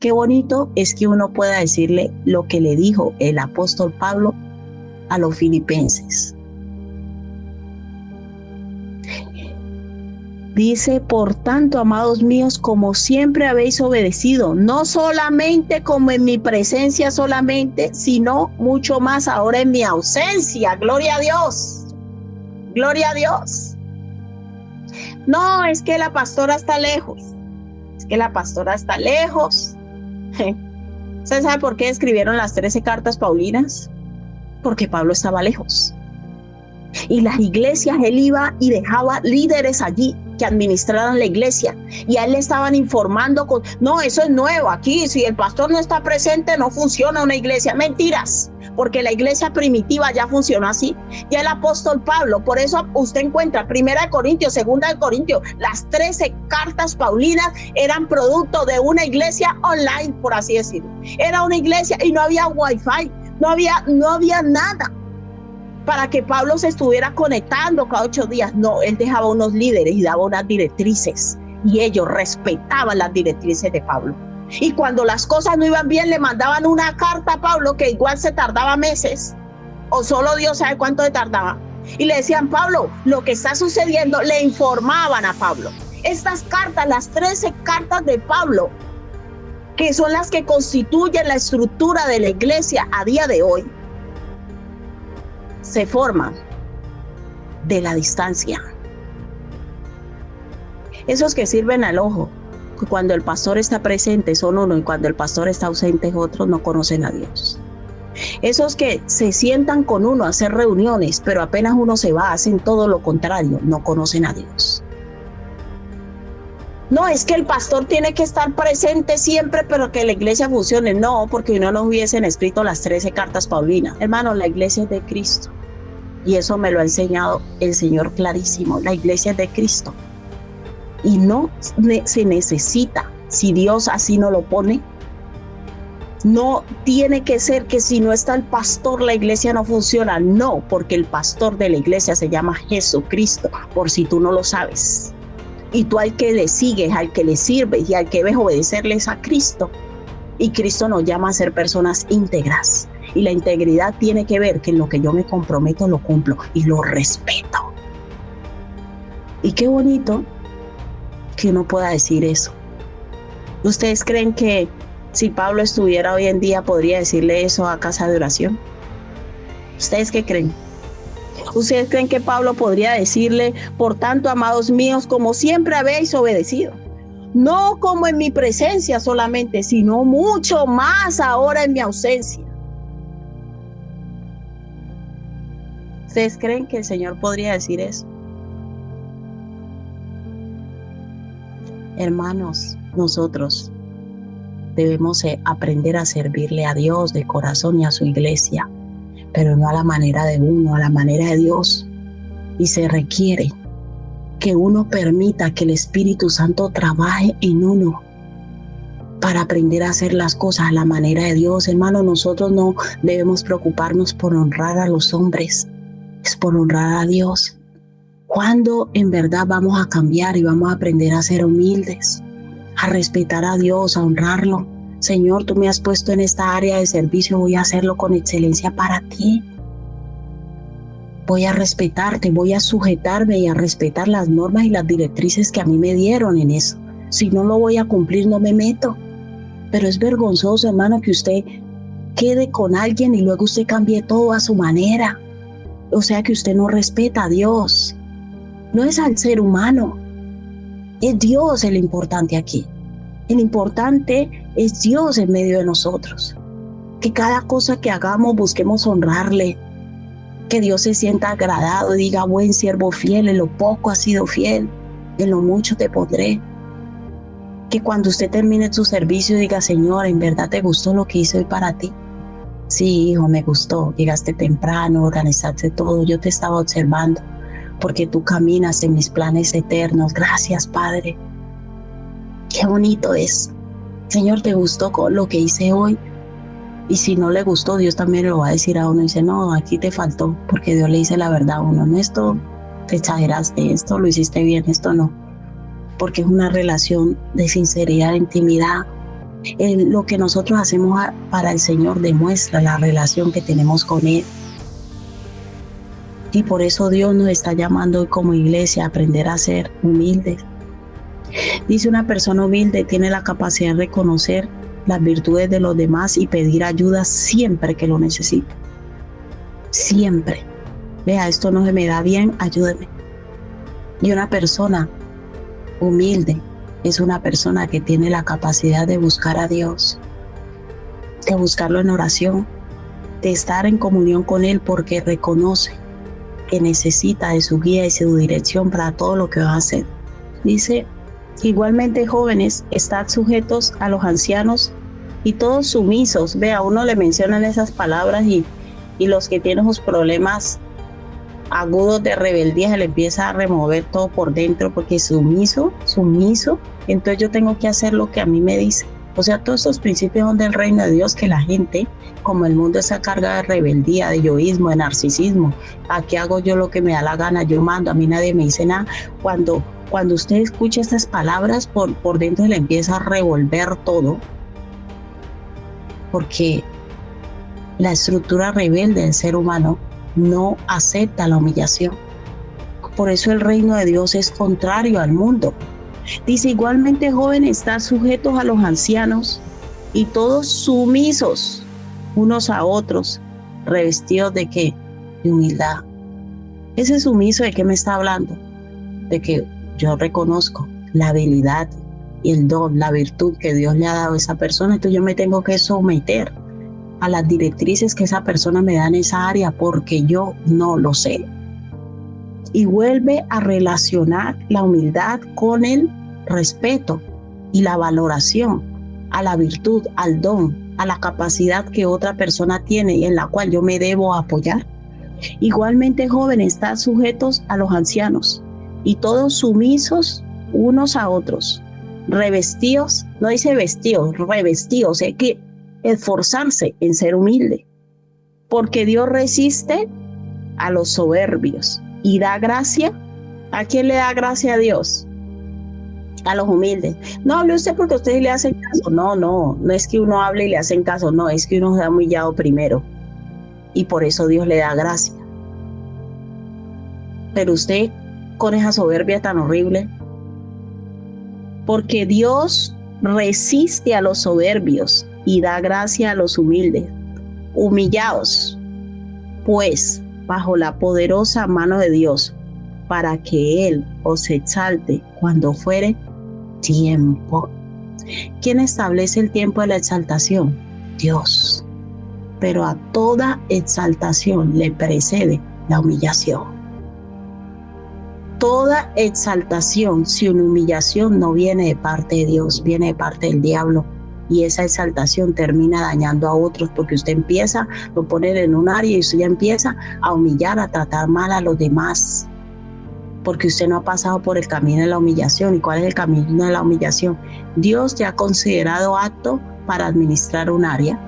Qué bonito es que uno pueda decirle lo que le dijo el apóstol Pablo a los filipenses. Dice, por tanto, amados míos, como siempre habéis obedecido, no solamente como en mi presencia solamente, sino mucho más ahora en mi ausencia. Gloria a Dios. Gloria a Dios. No, es que la pastora está lejos. Es que la pastora está lejos. ¿Usted sabe por qué escribieron las 13 cartas paulinas? Porque Pablo estaba lejos. Y las iglesias, él iba y dejaba líderes allí que administraran la iglesia, y a él le estaban informando no, eso es nuevo aquí, si el pastor no está presente no funciona una iglesia. Mentiras, porque la iglesia primitiva ya funcionó así. Ya el apóstol Pablo, por eso usted encuentra 1 Corintios, 2 Corintios, las 13 cartas paulinas eran producto de una iglesia online, por así decirlo. Era una iglesia y no había wifi, no había nada para que Pablo se estuviera conectando cada 8 días. No, él dejaba unos líderes y daba unas directrices, y ellos respetaban las directrices de Pablo. Y cuando las cosas no iban bien, le mandaban una carta a Pablo que igual se tardaba meses, o solo Dios sabe cuánto se tardaba, y le decían, Pablo, lo que está sucediendo, le informaban a Pablo. Estas cartas, las 13 cartas de Pablo, que son las que constituyen la estructura de la iglesia a día de hoy, se forman de la distancia. Esos que sirven al ojo, que cuando el pastor está presente son uno y cuando el pastor está ausente es otro, no conocen a Dios. Esos que se sientan con uno a hacer reuniones, pero apenas uno se va, hacen todo lo contrario, no conocen a Dios. No, es que el pastor tiene que estar presente siempre, pero que la iglesia funcione. No, porque no nos hubiesen escrito las 13 cartas paulinas. Hermano, la iglesia es de Cristo. Y eso me lo ha enseñado el Señor clarísimo. La iglesia es de Cristo. Y no se necesita, si Dios así no lo pone, no tiene que ser que si no está el pastor, la iglesia no funciona. No, porque el pastor de la iglesia se llama Jesucristo, por si tú no lo sabes. Y tú al que le sigues, al que le sirves y al que ves obedecerles a Cristo. Y Cristo nos llama a ser personas íntegras. Y la integridad tiene que ver que en lo que yo me comprometo lo cumplo y lo respeto. Y qué bonito que uno pueda decir eso. ¿Ustedes creen que si Pablo estuviera hoy en día podría decirle eso a Casa de Oración? ¿Ustedes qué creen? ¿Ustedes creen que Pablo podría decirle, por tanto, amados míos, como siempre habéis obedecido? No como en mi presencia solamente, sino mucho más ahora en mi ausencia. ¿Ustedes creen que el Señor podría decir eso? Hermanos, nosotros debemos aprender a servirle a Dios de corazón y a su iglesia, pero no a la manera de uno, a la manera de Dios. Y se requiere que uno permita que el Espíritu Santo trabaje en uno para aprender a hacer las cosas a la manera de Dios. Hermano, nosotros no debemos preocuparnos por honrar a los hombres, es por honrar a Dios. ¿Cuándo en verdad vamos a cambiar y vamos a aprender a ser humildes, a respetar a Dios, a honrarlo? Señor, tú me has puesto en esta área de servicio, voy a hacerlo con excelencia para ti. Voy a respetarte, voy a sujetarme y a respetar las normas y las directrices que a mí me dieron en eso. Si no lo voy a cumplir, no me meto. Pero es vergonzoso, hermano, que usted quede con alguien y luego usted cambie todo a su manera. O sea que usted no respeta a Dios. No es al ser humano. Es Dios el importante aquí. El importante es Dios en medio de nosotros. Que cada cosa que hagamos busquemos honrarle. Que Dios se sienta agradado y diga, buen siervo fiel, en lo poco has sido fiel, en lo mucho te pondré. Que cuando usted termine su servicio diga, Señor, ¿en verdad te gustó lo que hice hoy para ti? Sí, hijo, me gustó. Llegaste temprano, organizaste todo, yo te estaba observando, porque tú caminas en mis planes eternos. Gracias, Padre. Qué bonito es. Señor, ¿te gustó lo que hice hoy? Y si no le gustó, Dios también lo va a decir a uno. Dice, no, aquí te faltó, porque Dios le dice la verdad a uno. No, esto te exageraste, esto lo hiciste bien, esto no. Porque es una relación de sinceridad, de intimidad. Lo que nosotros hacemos para el Señor demuestra la relación que tenemos con Él. Y por eso Dios nos está llamando hoy como iglesia a aprender a ser humildes. Dice, una persona humilde tiene la capacidad de reconocer las virtudes de los demás y pedir ayuda siempre que lo necesite. Siempre. Vea, esto no se me da bien, ayúdeme. Y una persona humilde es una persona que tiene la capacidad de buscar a Dios, de buscarlo en oración, de estar en comunión con Él porque reconoce que necesita de su guía y su dirección para todo lo que va a hacer. Dice, igualmente jóvenes, estad sujetos a los ancianos y todos sumisos. Vea, a uno le mencionan esas palabras y los que tienen sus problemas agudos de rebeldía se le empieza a remover todo por dentro porque sumiso, entonces yo tengo que hacer lo que a mí me dice. O sea, todos esos principios son del reino de Dios, que la gente, como el mundo está cargada de rebeldía, de egoísmo, de narcisismo, aquí hago yo lo que me da la gana, yo mando, a mí nadie me dice nada. Cuando usted escucha estas palabras, por dentro se le empieza a revolver todo, porque la estructura rebelde del ser humano no acepta la humillación. Por eso el reino de Dios es contrario al mundo. Dice, igualmente jóvenes, están sujetos a los ancianos y todos sumisos unos a otros, revestidos ¿de qué? De humildad. Ese sumiso, ¿de qué me está hablando? De que yo reconozco la habilidad y el don, la virtud que Dios le ha dado a esa persona, entonces yo me tengo que someter a las directrices que esa persona me da en esa área porque yo no lo sé. Y vuelve a relacionar la humildad con el respeto y la valoración a la virtud, al don, a la capacidad que otra persona tiene y en la cual yo me debo apoyar. Igualmente, jóvenes, están sujetos a los ancianos y todos sumisos unos a otros, revestidos, no dice vestidos, revestidos, hay que esforzarse en ser humilde, porque Dios resiste a los soberbios y da gracia. ¿A quién le da gracia a Dios? A los humildes. No hable usted porque ustedes le hacen caso. No es que uno hable y le hacen caso, no, es que uno se ha humillado primero y por eso Dios le da gracia. Pero usted con esa soberbia tan horrible, porque Dios resiste a los soberbios y da gracia a los humildes. Humillaos, pues, bajo la poderosa mano de Dios, para que Él os exalte cuando fuere tiempo. ¿Quién establece el tiempo de la exaltación? Dios. Pero a toda exaltación le precede la humillación. Toda exaltación sin humillación no viene de parte de Dios, viene de parte del diablo. Y esa exaltación termina dañando a otros porque usted empieza, lo pone en un área y usted ya empieza a humillar, a tratar mal a los demás. Porque usted no ha pasado por el camino de la humillación. ¿Y cuál es el camino de la humillación? Dios te ha considerado apto para administrar un área,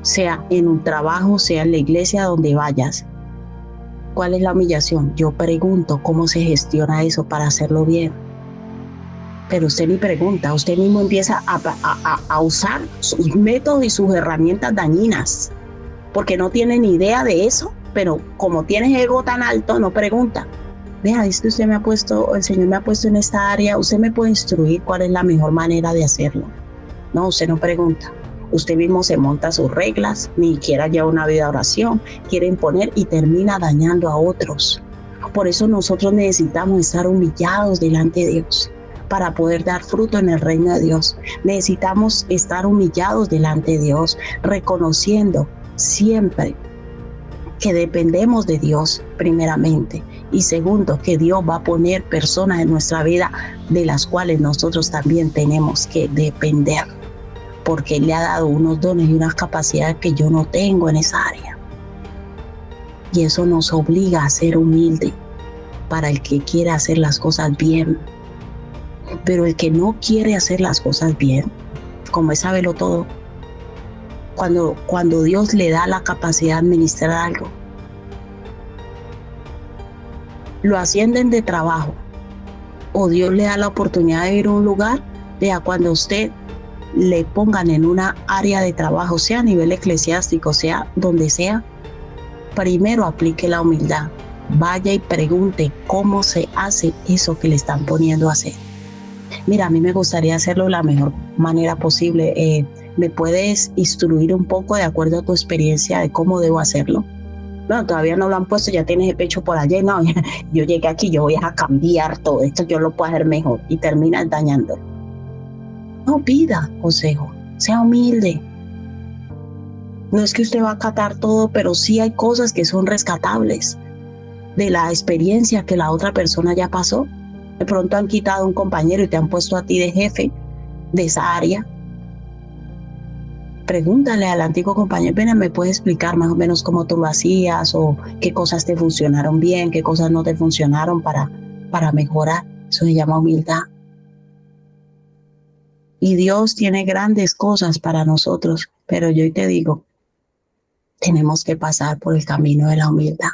sea en un trabajo, sea en la iglesia, donde vayas. ¿Cuál es la humillación? Yo pregunto cómo se gestiona eso para hacerlo bien. Pero usted ni pregunta, usted mismo empieza a usar sus métodos y sus herramientas dañinas, porque no tiene ni idea de eso, pero como tienes ego tan alto, no pregunta. Vea, es que usted me ha puesto, el Señor me ha puesto en esta área, usted me puede instruir cuál es la mejor manera de hacerlo. No, usted no pregunta. Usted mismo se monta sus reglas, ni siquiera lleva una vida de oración, quiere imponer y termina dañando a otros. Por eso nosotros necesitamos estar humillados delante de Dios para poder dar fruto en el reino de Dios. Necesitamos estar humillados delante de Dios, reconociendo siempre que dependemos de Dios primeramente y segundo, que Dios va a poner personas en nuestra vida de las cuales nosotros también tenemos que depender, porque Él le ha dado unos dones y unas capacidades que yo no tengo en esa área. Y eso nos obliga a ser humildes para el que quiere hacer las cosas bien. Pero el que no quiere hacer las cosas bien, como es saberlo todo, cuando Dios le da la capacidad de administrar algo, lo ascienden de trabajo o Dios le da la oportunidad de ir a un lugar, vea, cuando usted le pongan en una área de trabajo, sea a nivel eclesiástico, sea donde sea, primero aplique la humildad. Vaya y pregunte cómo se hace eso que le están poniendo a hacer. Mira, a mí me gustaría hacerlo de la mejor manera posible. ¿Me puedes instruir un poco de acuerdo a tu experiencia de cómo debo hacerlo? Bueno, todavía no lo han puesto, ya tienes el pecho por allá. No, yo llegué aquí, yo voy a cambiar todo esto, yo lo puedo hacer mejor y terminas dañando. No pida consejo, sea humilde. No es que usted va a acatar todo, pero sí hay cosas que son rescatables de la experiencia que la otra persona ya pasó. De pronto han quitado a un compañero y te han puesto a ti de jefe de esa área. Pregúntale al antiguo compañero, ven, ¿me puedes explicar más o menos cómo tú lo hacías o qué cosas te funcionaron bien, qué cosas no te funcionaron para mejorar? Eso se llama humildad. Y Dios tiene grandes cosas para nosotros, pero yo te digo, tenemos que pasar por el camino de la humildad.